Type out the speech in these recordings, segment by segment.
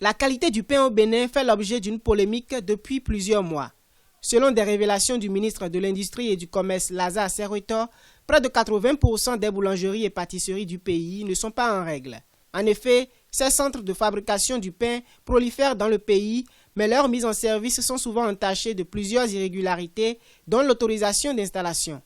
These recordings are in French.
La qualité du pain au Bénin fait l'objet d'une polémique depuis plusieurs mois. Selon des révélations du ministre de l'Industrie et du Commerce, Lazare Serwetor, près de 80% des boulangeries et pâtisseries du pays ne sont pas en règle. En effet, ces centres de fabrication du pain prolifèrent dans le pays, mais leurs mises en service sont souvent entachées de plusieurs irrégularités, dont l'autorisation d'installation.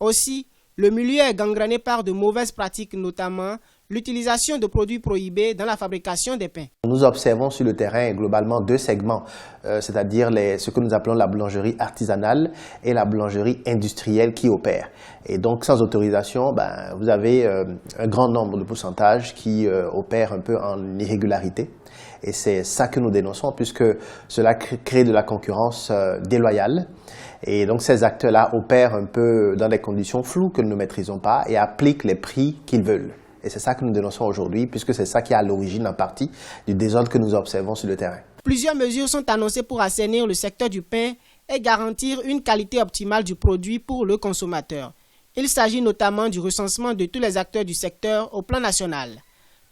Aussi, le milieu est gangréné par de mauvaises pratiques, notamment l'utilisation de produits prohibés dans la fabrication des pains. Nous observons sur le terrain globalement deux segments, c'est-à-dire ce que nous appelons la boulangerie artisanale et la boulangerie industrielle qui opèrent. Et donc sans autorisation, vous avez un grand nombre de pourcentages qui opèrent un peu en irrégularité. Et c'est ça que nous dénonçons puisque cela crée de la concurrence déloyale. Et donc ces acteurs-là opèrent un peu dans des conditions floues que nous ne maîtrisons pas et appliquent les prix qu'ils veulent. Et c'est ça que nous dénonçons aujourd'hui, puisque c'est ça qui est à l'origine en partie du désordre que nous observons sur le terrain. Plusieurs mesures sont annoncées pour assainir le secteur du pain et garantir une qualité optimale du produit pour le consommateur. Il s'agit notamment du recensement de tous les acteurs du secteur au plan national.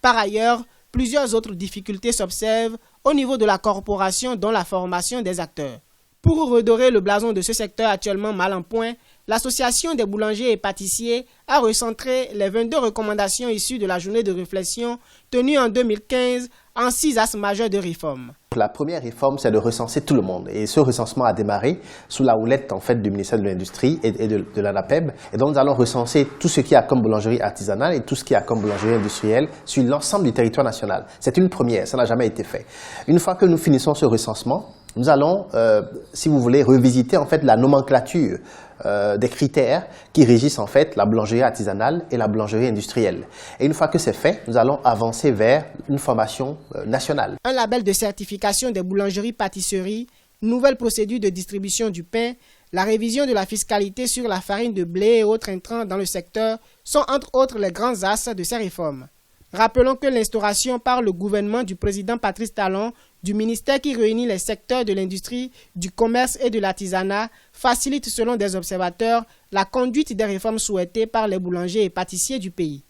Par ailleurs, plusieurs autres difficultés s'observent au niveau de la corporation, dont la formation des acteurs. Pour redorer le blason de ce secteur actuellement mal en point, l'Association des boulangers et pâtissiers a recentré les 22 recommandations issues de la journée de réflexion tenue en 2015 en 6 axes majeurs de réforme. La première réforme, c'est de recenser tout le monde. Et ce recensement a démarré sous la houlette du ministère de l'Industrie et de l'ANAPEB. Et donc nous allons recenser tout ce qu'il y a comme boulangerie artisanale et tout ce qu'il y a comme boulangerie industrielle sur l'ensemble du territoire national. C'est une première, ça n'a jamais été fait. Une fois que nous finissons ce recensement, nous allons, si vous voulez, revisiter en fait la nomenclature des critères qui régissent en fait la boulangerie artisanale et la boulangerie industrielle. Et une fois que c'est fait, nous allons avancer vers une formation nationale. Un label de certification des boulangeries-pâtisseries, nouvelle procédure de distribution du pain, la révision de la fiscalité sur la farine de blé et autres intrants dans le secteur sont entre autres les grands axes de ces réformes. Rappelons que l'instauration par le gouvernement du président Patrice Talon du ministère qui réunit les secteurs de l'industrie, du commerce et de l'artisanat facilite selon des observateurs la conduite des réformes souhaitées par les boulangers et pâtissiers du pays.